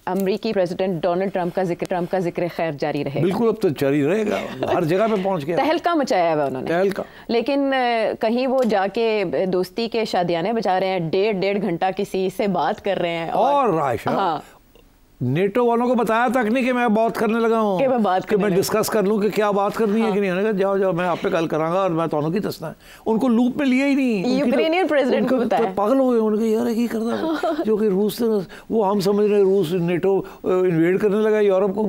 अमरीकी president Donald Trump का जिक्र खैर जारी रहे। बिल्कुल, अब तो जारी रहेगा, हर जगह पे पहुंच गया, तहलका मचाया हुआ उन्होंने, तहलका। लेकिन कहीं वो जाके दोस्ती के शादियाने बजा रहे हैं, 1.5 घंटा किसी से बात कर रहे हैं और हाँ, नेटो वालों को बताया तक नहीं कि मैं बात करने लगा हूँ, कि मैं डिस्कस कर लूँ कि क्या बात करनी है कि नहीं। उन्होंने कहा जाओ जाओ, मैं आप पे कल करांगा और मैं तो की दसना है। उनको लूप में लिया ही नहीं, यूक्रेनियन प्रेसिडेंट को बताया, पागल हो गए। उन्होंने कहा यार क्या करता जो कि रूस से, वो हम समझ रहे रूस नेटो इन्वेड करने लगा यूरोप को,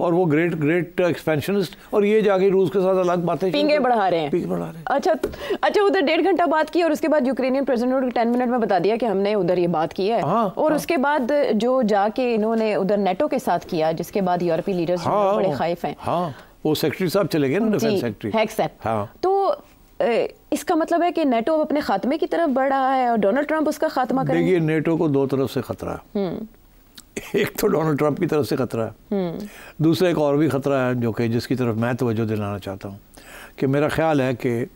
और वो ग्रेट एक्सपेंशनिस्ट, और ये जाके रूस के साथ अलग बातें पिंगे बढ़ा रहे हैं। अच्छा, उधर 1.5 घंटा बात की और उसके बाद यूक्रेनियन प्रेसिडेंट ने 10 मिनट में बता दिया कि हमने उधर ये बात की है। और उसके बाद जो जाके इन्होंने उधर नेटो के साथ किया, जिसके बाद यूरोपीय लीडर्स बड़े खौफ हैं। वो सेक्रेटरी साहब चले गए ना, डिफेंस सेक्रेटरी हेग्सेप। तो इसका मतलब है कि नेटो अपने खात्मे की तरफ बढ़ रहा है और डोनाल्ड ट्रंप उसका खात्मा करेंगे। देखिए, नेटो को दो तरफ से खतरा है। एक तो डोनाल्ड ट्रंप की तरफ से खतरा है, दूसरा एक और भी खतरा है जो कि जिसकी तरफ मैं तवज्जो दिलाना चाहता हूँ कि मेरा ख्याल है कि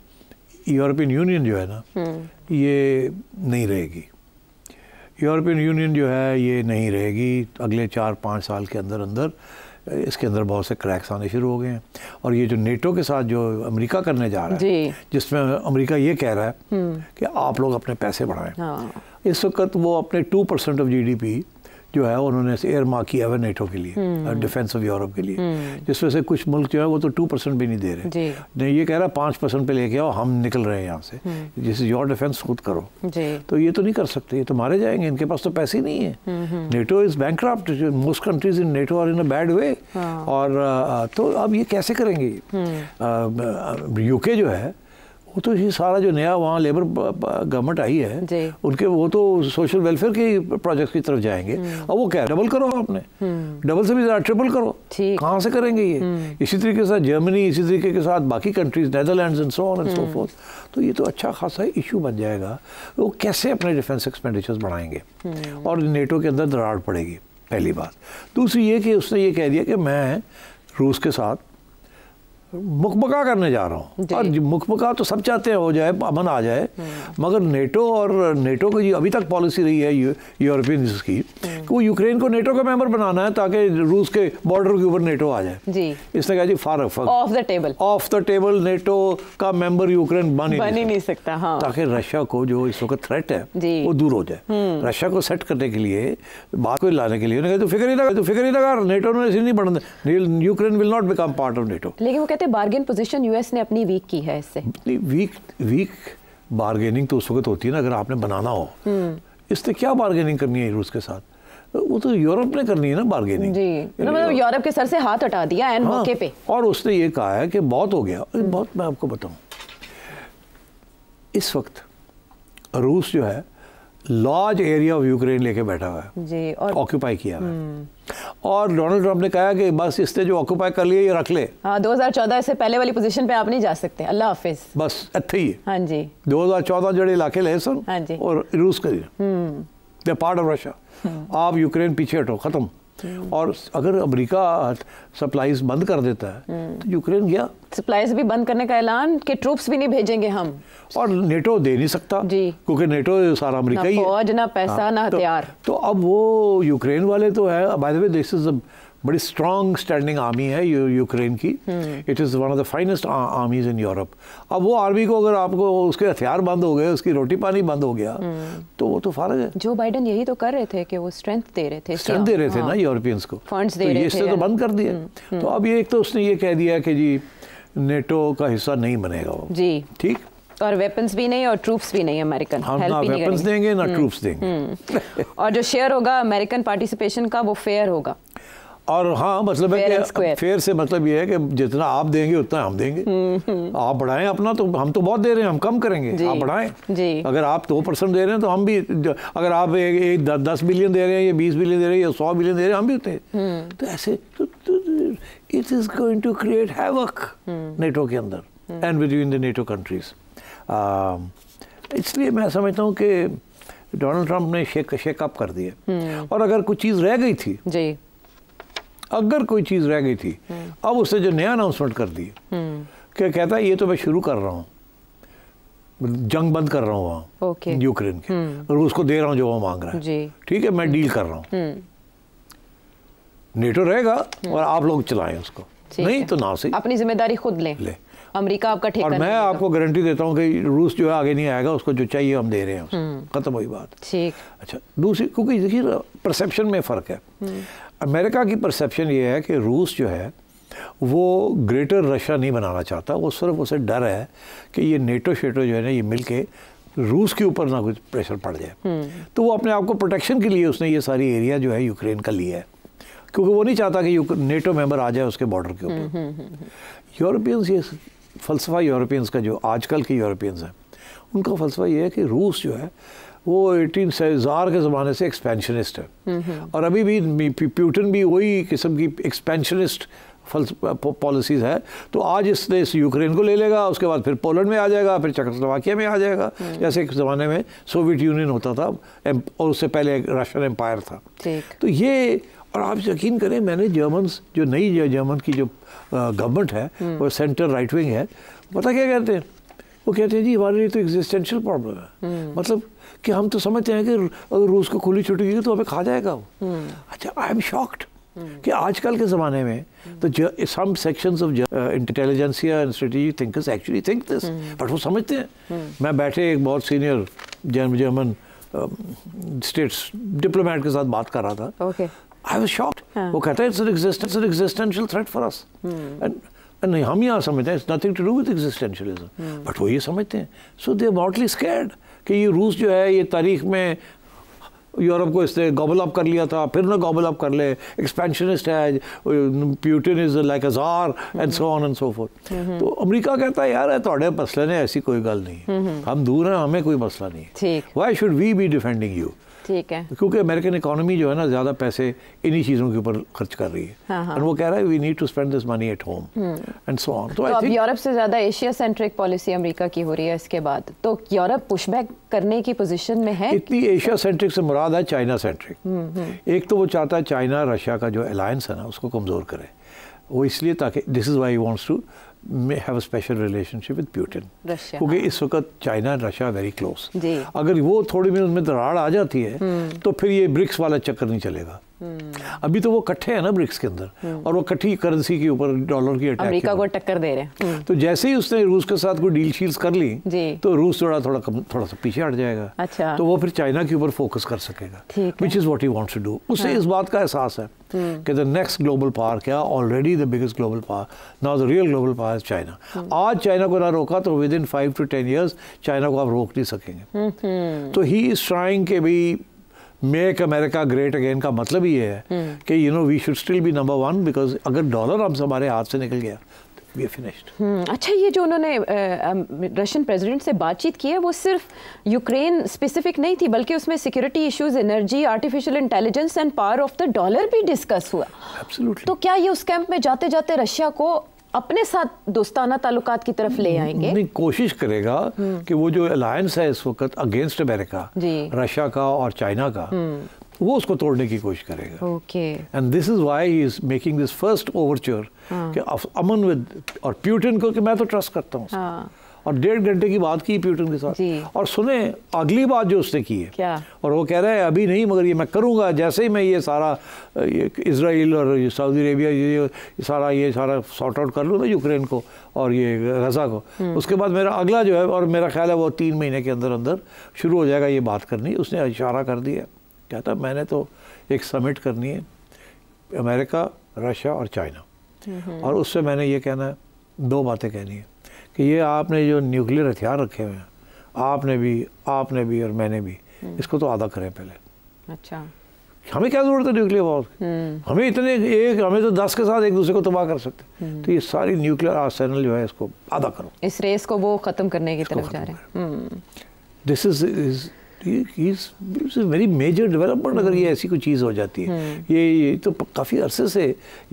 यूरोपियन यूनियन जो है ना, ये नहीं रहेगी। यूरोपियन यूनियन जो है ये नहीं रहेगी अगले 4-5 साल के अंदर अंदर। इसके अंदर बहुत से क्रैक्स आने शुरू हो गए हैं। और ये जो नेटो के साथ जो अमेरिका करने जा रहा है, जिसमें अमेरिका ये कह रहा है कि आप लोग अपने पैसे बढ़ाएं। इस वक्त वो अपने 2% ऑफ GDP जो है उन्होंने एयर मार्क किया है नेटो के लिए, डिफेंस ऑफ यूरोप के लिए, जिसमें से कुछ मुल्क जो है वो तो 2% भी नहीं दे रहे। नहीं, ये कह रहा है 5% पे लेके आओ, हम निकल रहे हैं यहाँ से, जिस योर डिफेंस खुद करो। तो ये तो नहीं कर सकते, ये तो मारे जाएंगे, इनके पास तो पैसे नहीं है। NATO is bankrupt, most countries in NATO are in a bad way. और तो अब ये कैसे करेंगे? UK जो है वो तो ये सारा जो नया वहाँ लेबर गवर्नमेंट आई है उनके, वो तो सोशल वेलफेयर के प्रोजेक्ट की तरफ जाएंगे। और वो क्या है, डबल करो आपने, डबल से भी ज़्यादा ट्रिपल करो। कहाँ से करेंगे ये? इसी तरीके के साथ जर्मनी, इसी तरीके के साथ बाकी countries, Netherlands and so on and so forth. तो ये तो अच्छा खासा इशू बन जाएगा, वो कैसे अपने डिफेंस एक्सपेंडिचर्स बढ़ाएंगे और नेटो के अंदर दरार पड़ेगी, पहली बात। दूसरी ये कि उसने ये कह दिया कि मैं रूस के साथ मुकबका करने जा रहा हूँ। और मुकबका तो सब चाहते हैं हो जाए, अमन आ जाए, मगर नेटो की अभी तक पॉलिसी रही है यूरोपियन की कि वो यूक्रेन को नेटो का मेंबर बनाना है ताकि रूस के बॉर्डर के ऊपर नेटो आ जाए। इसने कहा जी ऑफ द टेबल नेटो का मेंबर यूक्रेन बन ही नहीं सकता। ताकि रशिया को जो इस वक्त थ्रेट है वो दूर हो जाए। रशिया को सेट करने के लिए, बात को लाने के लिए उन्होंने कहा तो फिक्र ही लगा नेटो ने ऐसे नहीं बढ़ने, Ukraine will not become part of NATO. लेकिन वो कहते बार्गेन पोजीशन यूएस ने अपनी वीक की है इससे। वीक बार्गेनिंग तो उस वक्त होती है ना अगर आपने बनाना हो। इसने क्या बार्गेनिंग करनी है रूस के साथ? वो तो यूरोप ने करनी है ना बार्गेनिंग। मतलब यूरोप के सर से हाथ हटा दिया एन मौके पे। और उसने ये कहा है कि बहुत हो गया। बहुत, मैं आपको बताऊं, इस वक्त रूस जो है लार्ज एरिया ऑफ यूक्रेन लेके बैठा हुआ है, और ऑक्यूपाई किया हुआ है। और डोनाल्ड ट्रंप ने कहा कि बस इसने जो ऑक्यूपाई कर लिया ये रख ले। 2014 से पहले वाली पोजीशन पे आप नहीं जा सकते, अल्लाह हाफिज, बस इत्थे ही है। हाँ जी, 2014 जड़े इलाके ले सन, हाँ जी, और रूस के दे पार्ट ऑफ रशिया। आप यूक्रेन पीछे हटो, खत्म। और अगर अमेरिका सप्लाईज बंद कर देता है तो यूक्रेन गया। सप्लाईज भी बंद करने का ऐलान कि ट्रूप्स भी नहीं भेजेंगे हम, और नेटो दे नहीं सकता क्योंकि नेटो सारा अमेरिका ही है, ना फौज ना पैसा ना हथियार। तो अब वो यूक्रेन वाले तो है, by the way this is बड़ी स्ट्रॉन्ग स्टैंडिंग आर्मी है यूक्रेन की। It is one of the finest आर्मीज in Europe. अब वो आर्मी को अगर आपको उसके हथियार बंद हो गए, उसकी रोटी पानी बंद हो गया तो वो तो फारग है। जो बाइडेन यही तो कर रहे थे कि वो स्ट्रेंथ दे रहे थे, ना यूरोपियंस को, फंड्स दे रहे थे, इससे तो बंद कर दिया। तो अब ये एक तो उसने ये कह दिया कि जी नेटो का हिस्सा नहीं बनेगा वो जी, ठीक, और वेपन्स भी नहीं और ट्रूप्स भी नहीं, अमेरिकन ना वेपन्स देंगे ना ट्रूप्स देंगे। और जो शेयर होगा अमेरिकन पार्टिसिपेशन का वो फेयर होगा। और हाँ, मतलब है कि फेयर से मतलब ये है कि जितना आप देंगे उतना हम देंगे। आप बढ़ाएं अपना, तो हम तो बहुत दे रहे हैं, हम कम करेंगे, आप बढ़ाएं। अगर आप 2% दे रहे हैं तो हम भी, अगर आप 10 बिलियन दे रहे हैं या 20 बिलियन दे रहे हैं या 100 बिलियन दे रहे हैं, हम भी उतने। तो ऐसे it is going to create havoc NATO के अंदर and between the NATO countries. इसलिए मैं समझता हूँ कि डोनाल्ड ट्रंप ने शेकअप कर दिया। और अगर कुछ चीज़ रह गई थी जी, अगर कोई चीज़ रह गई थी, अब उसने जो नया अनाउंसमेंट कर दी कि कहता है ये तो मैं शुरू कर रहा हूँ, जंग बंद कर रहा हूँ वहाँ यूक्रेन के, रूस को दे रहा हूँ जो वो मांग रहा है, ठीक है, मैं डील कर रहा हूँ, नेटो रहेगा और आप लोग चलाएं उसको, नहीं तो ना सही, अपनी जिम्मेदारी खुद ले। अमेरिका आपका ठेका और मैं आपको गारंटी देता हूँ कि रूस जो है आगे नहीं आएगा, उसको जो चाहिए हम दे रहे हैं, खत्म हुई बात। ठीक। अच्छा, दूसरी, क्योंकि देखिए परसेप्शन में फ़र्क है। अमेरिका की परसेप्शन ये है कि रूस जो है वो ग्रेटर रशिया नहीं बनाना चाहता, वो सिर्फ उसे डर है कि ये नेटो शेटो जो है ना, ये मिल के रूस के ऊपर ना कुछ प्रेशर पड़ जाए, तो वो अपने आप को प्रोटेक्शन के लिए उसने ये सारी एरिया जो है यूक्रेन का लिया है, क्योंकि वो नहीं चाहता कि नेटो मेंबर आ जाए उसके बॉर्डर के ऊपर। यूरोपियंस, ये फ़लसफ़ा यूरोपियंस का, जो आजकल के यूरोपियंस हैं, उनका फ़लसफ़ा ये है कि रूस जो है वो 18 के ज़माने से एक्सपेंशनिस्ट है, और अभी भी प्यूटिन भी वही किस्म की एक्सपेंशनिस्ट पॉलिसीज़ है। तो आज इसने इस यूक्रेन को ले लेगा, उसके बाद फिर पोलैंड में आ जाएगा, फिर चेकोस्लोवाकिया में आ जाएगा, जैसे एक ज़माने में सोवियत यूनियन होता था और उससे पहले रशियन एम्पायर था। तो ये, और आप यकीन करें, मैंने जर्मन्स, जो नई जर्मन की जो गवर्नमेंट है वो सेंटर राइट विंग है, पता क्या कहते हैं? वो कहते हैं जी हमारे लिए तो एग्जिस्टेंशियल प्रॉब्लम है, मतलब कि हम तो समझते हैं कि अगर रूस को खुली छुट्टी की तो हमें खा जाएगा वो। अच्छा, आई एम शॉक्ड कि आजकल के ज़माने में तो some sections of intelligentsia and strategic thinkers actually think this, but वो समझते हैं। मैं बैठे एक बहुत सीनियर जर्मन स्टेट्स डिप्लोमेट के साथ बात कर रहा था, I was shocked. वो कहता है it's an existential threat for us. And हम यहाँ समझते हैं it's nothing to do with existentialism. But वो ये समझते हैं. So they are mortally scared कि ये रूस जो है ये तारीख में यूरोप को इसने गॉबल अप कर लिया था, फिर ना गॉबल अप कर ले, एक्सपेंशनिस्ट है, Putin is like a tsar and so on and so forth. तो अमेरिका कहता है यार थोड़े मसले ने ऐसी कोई गल नहीं, हम दूर हैं, हमें कोई मसला नहीं, why should we be defending you. ठीक है, क्योंकि अमेरिकन इकोनॉमी जो है ना ज़्यादा पैसे इन्हीं चीज़ों के ऊपर खर्च कर रही है, और वो कह रहा है we need to spend this money at home and so on. तो अब यूरोप से ज़्यादा एशिया सेंट्रिक पॉलिसी अमेरिका की हो रही है इसके बाद, तो यूरोप पुशबैक करने की पोजीशन में है। इतनी एशिया सेंट्रिक से मुराद है चाइना सेंट्रिक। एक तो वो चाहता है चाइना रशिया का जो अलायंस है ना उसको कमज़ोर करे, वो इसलिए ताकि this is why he wants to have a special relationship with Putin, क्योंकि इस वक्त चाइना रशिया वेरी क्लोज। अगर वो थोड़ी में उनमें दरार आ जाती है तो फिर ये ब्रिक्स वाला चक्कर नहीं चलेगा। अभी तो वो इकट्ठे हैं ना ब्रिक्स के अंदर, और वो इकट्ठी करेंसी के ऊपर डॉलर की अटैक अमेरिका को टक्कर दे रहे हैं। तो जैसे ही उसने रूस के साथ कोई डील शील्स कर ली तो रूस थोड़ा सा पीछे हट जाएगा। अच्छा। तो वो फिर चाइना के ऊपर फोकस कर सकेगा, which is what he wants to do. उसे इस बात का एहसास है कि द नेक्स्ट ग्लोबल पावर, क्या already the biggest global power, now the real global power is China. आज चाइना को ना रोका तो within 5 to 10 years China को आप रोक नहीं सकेंगे। तो ही इज ट्राइंग के भी मेक अमेरिका ग्रेट अगेन का मतलब ये है कि you know we should still be number 1, because अगर डॉलर हम हमारे हाथ से निकल गया वी आर फिनिश्ड। अच्छा, ये जो उन्होंने रशियन प्रेसिडेंट से बातचीत की है वो सिर्फ यूक्रेन स्पेसिफिक नहीं थी, बल्कि उसमें security issues, energy, artificial intelligence and power of the dollar भी डिस्कस हुआ। एब्सोल्युटली। तो क्या ये उस कैंप में जाते जाते रशिया को अपने साथ दोस्ताना ताल्लुकात की तरफ ले आएंगे? नहीं, कोशिश करेगा कि वो जो अलायंस है इस वक्त अगेंस्ट अमेरिका, रशिया का और चाइना का, वो उसको तोड़ने की कोशिश करेगा। Okay. And this is why he is making this first overture कि अमन विद और प्यूटिन को, कि मैं तो ट्रस्ट करता हूँ। और 1.5 घंटे की बात की प्यूटिन के साथ, और सुने अगली बात जो उसने की है क्या? और वो कह रहा है अभी नहीं, मगर ये मैं करूँगा जैसे ही मैं ये सारा इजराइल और सऊदी अरेबिया ये सारा सॉर्ट आउट कर लूँ ना यूक्रेन को और ये गजा को, उसके बाद मेरा अगला जो है, और मेरा ख्याल है वो 3 महीने के अंदर अंदर शुरू हो जाएगा ये बात करनी। उसने इशारा कर दिया, कहता मैंने तो एक समिट करनी है अमेरिका, रशिया और चाइना, और उससे मैंने ये कहना है, 2 बातें कहनी है कि ये आपने जो न्यूक्लियर हथियार रखे हुए हैं, आपने भी और मैंने भी, इसको तो आधा करें पहले। अच्छा। हमें क्या ज़रूरत है न्यूक्लियर वॉर? हमें हमें तो 10 के साथ एक दूसरे को तबाह कर सकते। तो ये सारी न्यूक्लियर आर्सेनल जो है इसको आधा करो। इस रेस को वो ख़त्म करने की तरफ जा रहे हैं। This is very major development अगर ये ऐसी कोई चीज़ हो जाती है। ये तो काफ़ी अरसे से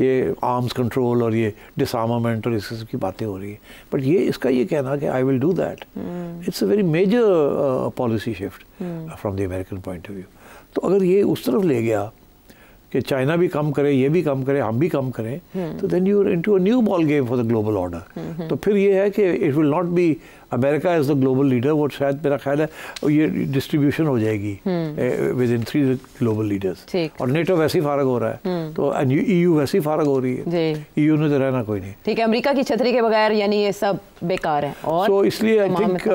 ये आर्म्स कंट्रोल और ये डिसआर्मामेंट और इस किस्म की बातें हो रही है, बट ये इसका ये कहना कि I will do that, it's a very major policy shift from the American point of view. तो अगर ये उस तरफ ले गया कि चाइना भी कम करे, ये भी कम करे, हम भी कम करें, तो then you are into a new ball game for the global order. तो फिर ये है कि it will not be America as the global leader, वो शायद मेरा ख्याल है ये डिस्ट्रीब्यूशन हो जाएगी विद इन 3 ग्लोबल लीडर्स। और नेटो वैसे ही फारग हो रहा है, तो EU वैसे ही फारग हो रही है, EU ने तो रहना कोई नहीं। ठीक है, अमेरिका की छतरी के बगैर यानी ये सब बेकार है। और so, इसलिए I think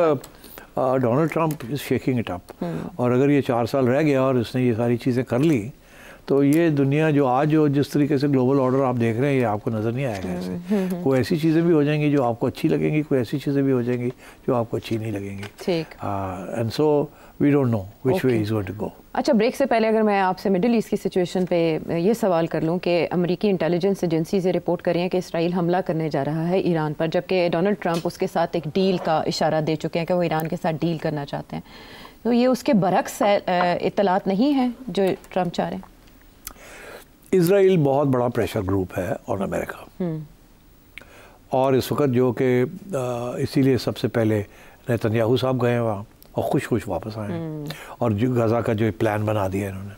Donald Trump is shaking it up. और अगर ये 4 साल रह गया और उसने ये सारी चीज़ें कर ली, तो ये दुनिया जो आज जो जिस तरीके से ग्लोबल ऑर्डर आप देख रहे हैं, ये आपको नज़र नहीं आएगा ऐसे। कोई ऐसी चीज़ें भी हो जाएंगी जो आपको अच्छी लगेंगी, कोई ऐसी चीज़ें भी हो जाएंगी जो आपको अच्छी नहीं लगेंगी। ठीक। And so we don't know which way is going to go. अच्छा, ब्रेक से पहले अगर मैं आपसे मिडिल ईस्ट की सिचुएशन पे ये सवाल कर लूँ कि अमेरिकी इंटेलिजेंस एजेंसी से रिपोर्ट कर रही हैं कि इसराइल हमला करने जा रहा है ईरान पर, जबकि डोनाल्ड ट्रंप उसके साथ एक डील का इशारा दे चुके हैं कि वो ईरान के साथ डील करना चाहते हैं। तो ये उसके बरक्स इत्तलात नहीं है जो ट्रंप चाह रहे हैं? इसराइल बहुत बड़ा प्रेशर ग्रुप है ऑन अमेरिका, और इस वक्त जो कि इसीलिए सबसे पहले नेतन्याहू साहब गए वहाँ और खुश वापस आए, और जो गज़ा का जो प्लान बना दिया इन्होंने,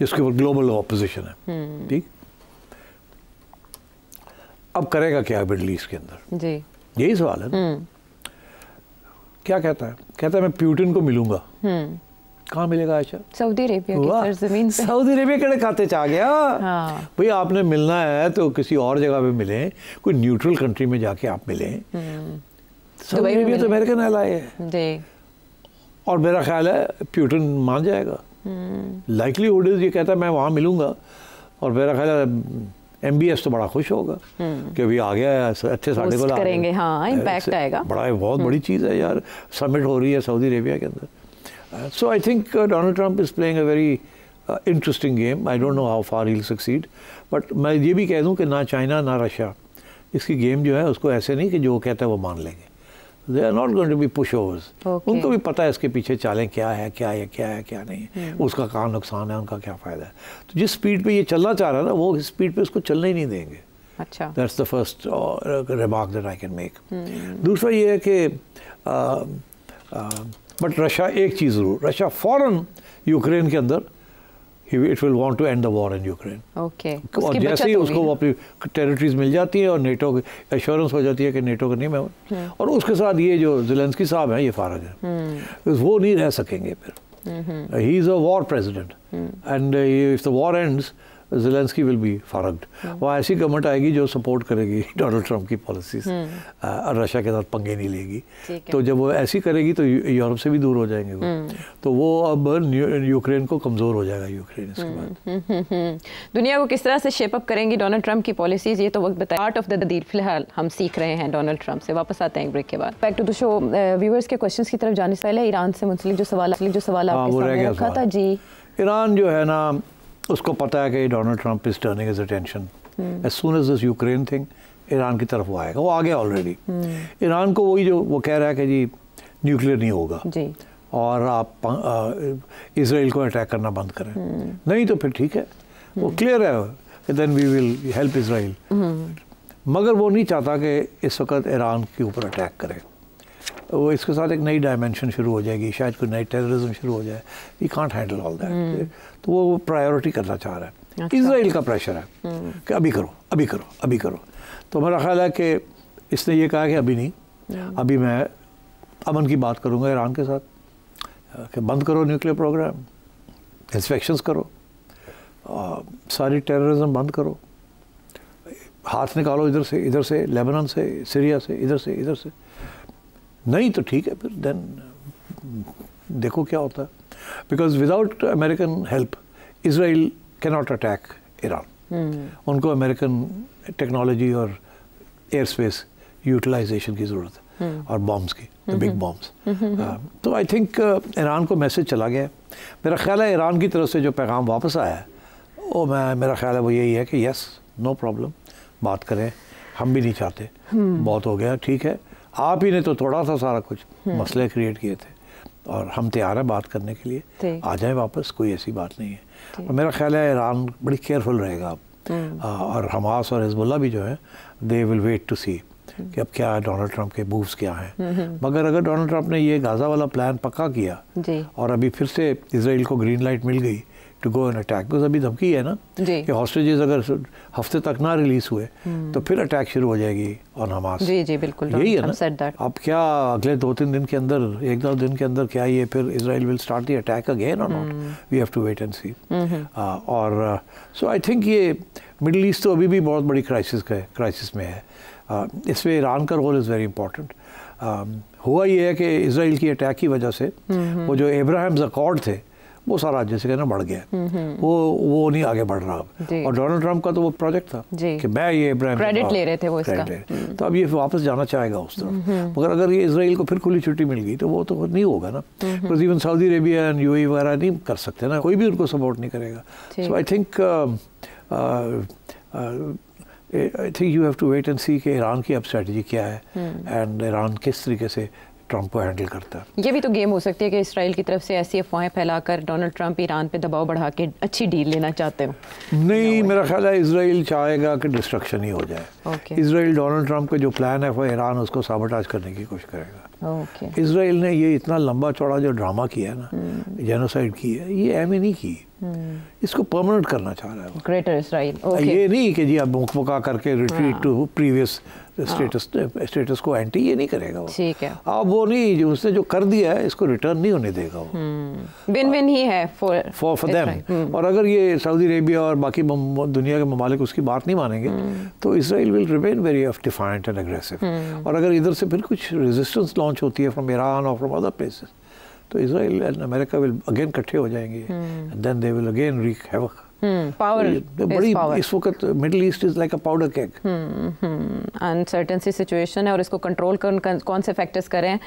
जिसके ऊपर ग्लोबल ऑपोजिशन है। ठीक, अब करेगा क्या मिडल ईस्ट के अंदर? जी, यही सवाल है ना। क्या कहता है? कहता है मैं पुतिन को मिलूंगा। कहाँ मिलेगा? अच्छा, सऊदी अरेबिया की सरजमीन पे। सऊदी अरेबिया के खाते आ गया। हाँ। भाई आपने मिलना है तो किसी और जगह पे मिले, कोई न्यूट्रल कंट्री में जाके आप मिले। सऊदी अरेबिया तो अमेरिकन एलाई है, और मेरा ख्याल है पुतिन मान जाएगा। लाइकलीहुड इज, ये कहता है मैं वहाँ मिलूंगा, और मेरा ख्याल है MBS तो बड़ा खुश होगा कि अभी आ गया है, अच्छे साढ़े को करेंगे। हाँ, इम्पैक्ट आएगा, बड़ा बहुत बड़ी चीज़ है यार। समिट हो रही है सऊदी अरेबिया के अंदर। So I think Donald Trump is playing a very interesting game. I don't know how far he'll succeed, but मैं ये भी कह दूँ कि ना चाइना ना रशिया इसकी गेम जो है उसको ऐसे नहीं कि जो कहता है वो मान लेंगे। They are not going to be pushovers. उनको भी पता है इसके पीछे चालें क्या है क्या नहीं, उसका कहाँ नुकसान है, उनका क्या फ़ायदा है। तो जिस स्पीड पे ये चलना चाह रहा है ना, वो इस स्पीड पे उसको चलना ही नहीं देंगे। अच्छा, That's the first remark that I can make. दूसरा ये है कि बट रशिया एक चीज़ ज़रूर, रशिया फ़ौरन यूक्रेन के अंदर it will want to end the war in Ukraine. Okay, और जैसे ही उसको वो अपनी टेरिटरीज मिल जाती है और नेटो की एश्योरेंस हो जाती है कि नेटो का नहीं मैं, और उसके साथ ये जो ज़ेलेंस्की साहब हैं ये फारग हैं, वो नहीं रह सकेंगे फिर। He is a war president, and if the war ends Zelensky will be फारग्ड। वहाँ ऐसी गवर्नमेंट आएगी जो सपोर्ट करेगी डोनाल्ड ट्रंप की पॉलिसीज, और रशिया के साथ पंगे नहीं लेगी। तो जब वो ऐसी करेगी तो यूरोप से भी दूर हो जाएंगे वो, तो वो अब यूक्रेन को कमज़ोर हो जाएगा यूक्रेन इसके बाद। दुनिया को किस तरह से शेप अप करेंगी डोनाल्ड ट्रंप की पॉलिसीज़, ये तो वक्त बताए। पार्ट ऑफ द डील फिलहाल हम सीख रहे हैं डोनाल्ड ट्रंप से। वापस आते हैं ब्रेक के बाद। Back to the show. Viewers के क्वेश्चंस की तरफ जाने से पहले ईरान से मुंसलिक जो सवाल आपके सामने रखा था जी। ईरान जो है ना, उसको पता है कि Donald Trump is turning his attention as soon as this Ukraine thing, Iran की तरफ वो आएगा, वो आ गया ऑलरेडी। ईरान को वही जो वो कह रहा है कि जी न्यूक्लियर नहीं होगा जी, और आप इसराइल को अटैक करना बंद करें, नहीं तो फिर ठीक है, वो क्लियर है कि then we will help Israel. मगर वो नहीं चाहता कि इस वक्त ईरान के ऊपर अटैक करे। वो इसके साथ एक नई डायमेंशन शुरू हो जाएगी, शायद कोई नई टेररिज्म शुरू हो जाए। He can't handle all that, तो वो प्रायोरिटी करना चाह रहा है। अच्छा। इसराइल का प्रेशर है कि अभी करो अभी करो अभी करो। तो मेरा ख्याल है कि इसने ये कहा कि अभी नहीं, अभी मैं अमन की बात करूँगा ईरान के साथ कि बंद करो न्यूक्लियर प्रोग्राम, इंस्पेक्शंस करो, सारी टेररिज्म बंद करो, हाथ निकालो इधर से लेबनान से, सीरिया से, इधर से। नहीं तो ठीक है, फिर देन देखो क्या होता है। Because without American help Israel can not attack Iran. उनको अमेरिकन टेक्नोलॉजी और एयर स्पेस यूटिलाइजेशन की ज़रूरत है, और बॉम्ब्स की, बिग बॉम्ब्स। तो आई थिंक ईरान को मैसेज चला गया। मेरा ख्याल है ईरान की तरफ से जो पैगाम वापस आया है वो मेरा ख्याल है वो यही है कि यस, नो प्रॉब्लम, बात करें, हम भी नहीं चाहते, बहुत हो गया, ठीक है, आप ही ने तो थोड़ा सा सारा कुछ मसले क्रिएट किए थे, और हम तैयार हैं बात करने के लिए, आ जाए वापस, कोई ऐसी बात नहीं है। और मेरा ख्याल है ईरान बड़ी केयरफुल रहेगा अब, और हमास और हिजबुल्लाह भी जो है दे विल वेट टू सी कि अब क्या डोनाल्ड ट्रंप के मूव्स क्या हैं। मगर अगर डोनाल्ड ट्रंप ने ये गाज़ा वाला प्लान पक्का किया और अभी फिर से इसराइल को ग्रीन लाइट मिल गई to go and attack, because अभी धमकी है ना कि हॉस्टेजेस अगर हफ्ते तक ना रिलीज हुए तो फिर अटैक शुरू हो जाएगी ऑन हमास। जी जी बिल्कुल, यही है ना। अब क्या अगले 2-3 दिन के अंदर, 1-2 दिन के अंदर क्या ये फिर Israel will start the attack again or not, we have to wait and see. और सो आई थिंक ये मिडिल ईस्ट तो अभी भी बहुत बड़ी क्राइसिस में है। इसमें ईरान का रोल इज़ वेरी इंपॉर्टेंट। हुआ ये है कि इजराइल की अटैक की वजह से वो जो अब्राहम्स अकॉर्ड थे वो सारा जैसे कहना बढ़ गया, वो नहीं आगे बढ़ रहा अब। और डोनाल्ड ट्रंप का तो वो प्रोजेक्ट था कि मैं ये अब्राहम क्रेडिट ले रहे थे वो इसका, तो अब ये वापस जाना चाहेगा उस तरफ। मगर अगर ये इजराइल को फिर खुली छुट्टी मिल गई तो वो तो नहीं होगा ना, because even Saudi Arabia and UAE वगैरह नहीं कर सकते ना, कोई भी उनको सपोर्ट नहीं करेगा। So I think you have to wait and see कि ईरान की अब स्ट्रेटजी क्या है एंड ईरान किस तरीके से ट्रंप को हैंडल करता है। ये भी तो गेम हो सकती है कि इसराइल की तरफ से ऐसी अफवाहें फैलाकर डोनाल्ड ट्रंप ईरान पे दबाव बढ़ा के अच्छी डील लेना चाहते हो। नहीं, मेरा ख्याल है इजराइल चाहेगा कि डिस्ट्रक्शन ही हो जाए। इजराइल डोनाल्ड ट्रंप का जो प्लान है वो ईरान उसको साबोटाज करने की कोशिश करेगा। इजराइल ने ये इतना लंबा चौड़ा जो ड्रामा किया है ना, जेनोसाइड की है, ये एम नहीं की, इसको परमानेंट करना चाह रहा है ग्रेटर इजराइल। ये नहीं कि जी अब मुका करके रिट्रीट टू प्रीवियस स्टेटस को एंटी, ये नहीं करेगा वो। ठीक है, अब वो नहीं, जो उसने जो कर दिया है इसको रिटर्न नहीं होने देगा वो। विन विन ही है फॉर देम। और अगर ये सऊदी अरेबिया और बाकी दुनिया के ममालिक उसकी बात नहीं मानेंगे तो Israel will remain very defiant and aggressive. और अगर इधर से फिर कुछ रेजिस्टेंस लॉन्च होती है फ्रॉम ईरान और फ्रॉम अदर प्लेसेस तो Israel and America will again इकट्ठे हो जाएंगे and then they will again wreak havoc. Power बड़ी इस वक्त Middle East is like a powder cake. Uncertain सी सिचुएशन है और इसको कंट्रोल कौन से फैक्टर्स करें